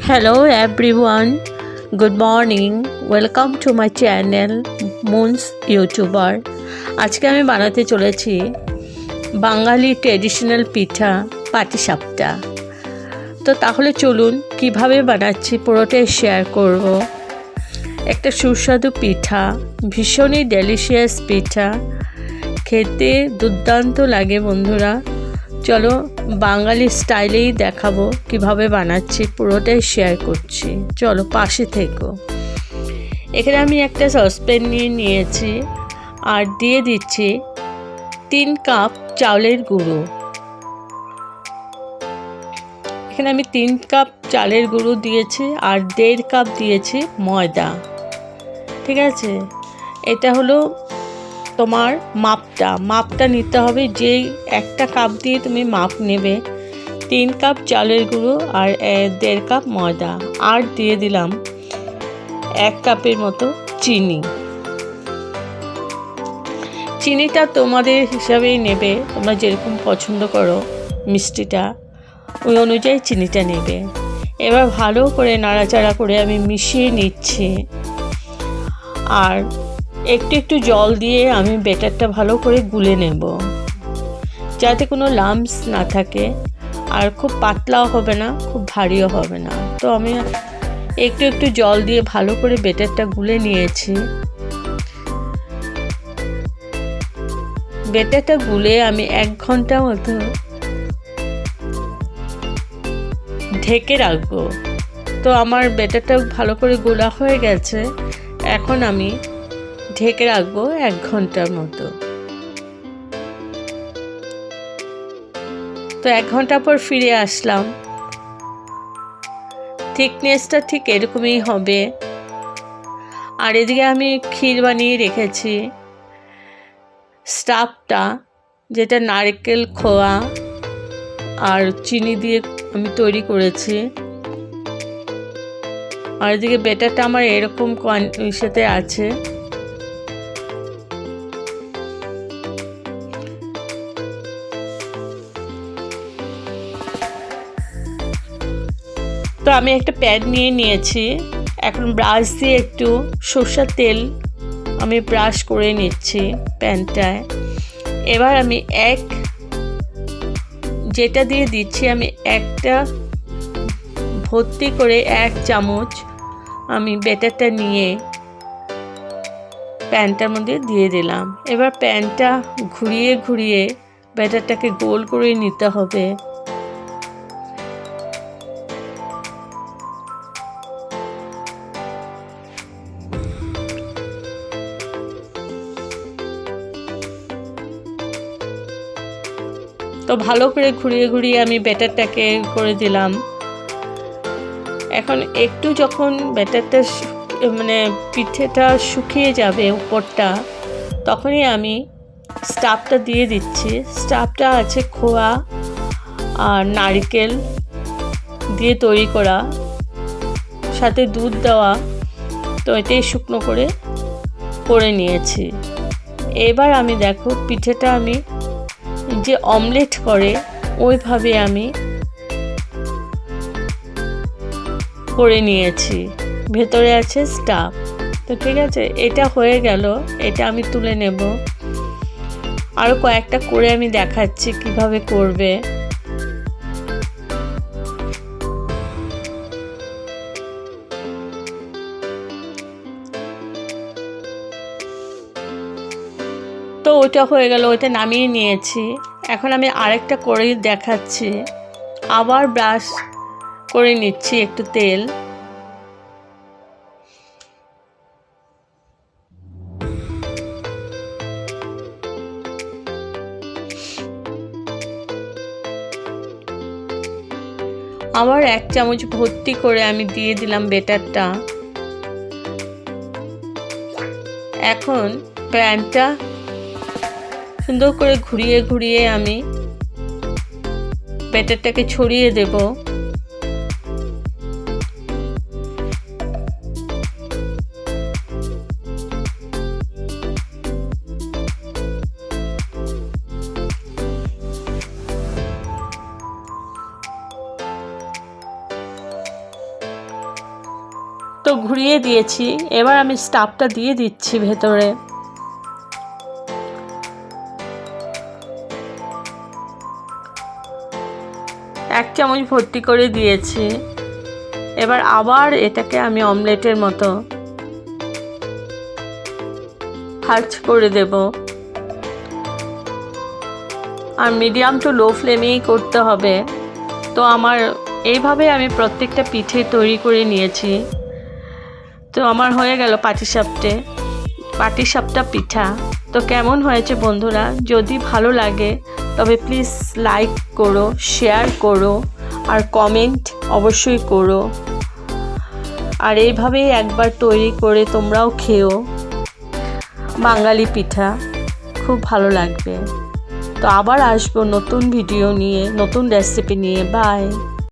Hello everyone, good morning. Welcome to my channel Moons YouTuber. আজকে আমি বানাতে চলেছি বাঙালি ট্র্যাডিশনাল পিঠা পাটিসাপটা। তো তাহলে চলুন কিভাবে বানাচ্ছি পুরোটাই শেয়ার করব। একটা সুস্বাদু পিঠা, ভীষণই ডেলিশিয়াস পিঠা, খেতে দুর্দান্ত লাগে বন্ধুরা। চলো বাঙালি স্টাইলেই দেখাবো কিভাবে বানাচ্ছি, পুরোটাই শেয়ার করছি, চলো পাশে থেকো। এখানে আমি একটা সসপ্যান নিয়েছি আর দিয়ে দিচ্ছি 3 কাপ চালের গুঁড়ো। এখানে আমি 3 কাপ চালের গুঁড়ো দিয়েছি আর 1.5 কাপ দিয়েছি ময়দা। ঠিক আছে, এটা হলো তোমার মাপটা নিতে হবে, যেই একটা কাপ দিয়ে তুমি মাপ নেবে। 3 কাপ চালের গুঁড়ো আর 1.5 কাপ ময়দা, আর দিয়ে দিলাম 1 কাপের মতো চিনি। চিনিটা তোমাদের হিসাবেই নেবে, তোমরা যেরকম পছন্দ করো মিষ্টিটা ওই অনুযায়ী চিনিটা নেবে। এবার ভালো করে নাড়াচাড়া করে আমি মিশিয়ে নিচ্ছি, আর একটু জল দিয়ে আমি ব্যাটারটা ভালো করে গুলে নেব, যাতে কোনো লাম্পস না থাকে, আর খুব পাতলাও হবে না খুব ভারীও হবে না। তো আমি একটু জল দিয়ে ভালো করে ব্যাটারটা গুলে নিয়েছি। ব্যাটারটা গুলে আমি 1 ঘন্টা মতো ঢেকে রাখবো। তো আমার ব্যাটারটা ভালো করে গোলা হয়ে গেছে, এখন আমি ঢেকে রাখবো 1 ঘন্টার মতো। তো 1 ঘন্টা পর ফিরে আসলাম, থিকনেসটা ঠিক এরকমই হবে। আর এদিকে আমি ক্ষীর বানিয়ে রেখেছি, স্টাফটা যেটা নারকেল খোয়া আর চিনি দিয়ে আমি তৈরি করেছি। আর এদিকে ব্যাটারটা আমার এরকম সাথে আছে। তো আমি একটা প্যান নিয়েছি, এখন ব্রাশ দিয়ে একটু সরষের তেল আমি ব্রাশ করে নিচ্ছি প্যানটায়। এবার আমি যেটা দিয়ে দিচ্ছি, আমি একটা ভর্তি করে 1 চামচ আমি ব্যাটারটা নিয়ে প্যানটার মধ্যে দিয়ে দিলাম। এবার প্যানটা ঘুরিয়ে ব্যাটারটাকে গোল করে নিতে হবে। তো ভালো করে ঘুরিয়ে আমি ব্যাটারটাকে করে দিলাম। এখন একটু যখন ব্যাটারটা পিঠেটা শুকিয়ে যাবে উপরটা, তখনই আমি স্টাফটা দিয়ে দিচ্ছি। স্টাফটা আছে খোয়া আর নারকেল দিয়ে তৈরি করা, সাথে দুধ দেওয়া। তো এটাই শুকনো করে নিয়েছি। এবার আমি দেখো পিঠেটা আমি যে অমলেট করে ওইভাবে আমি করে নিয়েছি, ভেতরে আছে স্টাফ। তো ঠিক আছে, এটা হয়ে গেল, এটা আমি তুলে নেব। আরও কয়েকটা করে আমি দেখাচ্ছি কিভাবে করবে। তো ওইটা হয়ে গেল, ওইটা নামিয়ে নিয়েছি। এখন আমি আরেকটা করে দেখাচ্ছি, আবার ব্রাশ করে নিচ্ছি একটু তেল। আবার 1 চামচ ভর্তি করে আমি দিয়ে দিলাম ব্যাটারটা। এখন প্যানটা সুন্দর করে ঘুরিয়ে আমি ব্যাটারটাকে ছড়িয়ে দেব। তো ঘুরিয়ে দিয়েছি, এবার আমি স্টাফটা দিয়ে দিচ্ছি ভেতরে। এক চামচ ভর্তি করে দিয়েছি। এবার আবার এটাকে আমি অমলেটের মতো ভাঁজ করে দেব। আর মিডিয়াম টু লো ফ্লেমেই করতে হবে। তো আমার এইভাবে আমি প্রত্যেকটা পিঠে তৈরি করে নিয়েছি। তো আমার হয়ে গেল পাটিসাপটা পিঠা। তো কেমন হয়েছে বন্ধুরা? যদি ভালো লাগে তবে প্লিজ লাইক করো, শেয়ার করো আর কমেন্ট অবশ্যই করো। আর এইভাবেই একবার তৈরি করে তোমরাও খেও। বাঙালি পিঠা খুব ভালো লাগবে। তো আবার আসবো নতুন ভিডিও নিয়ে, নতুন রেসিপি নিয়ে। বাই।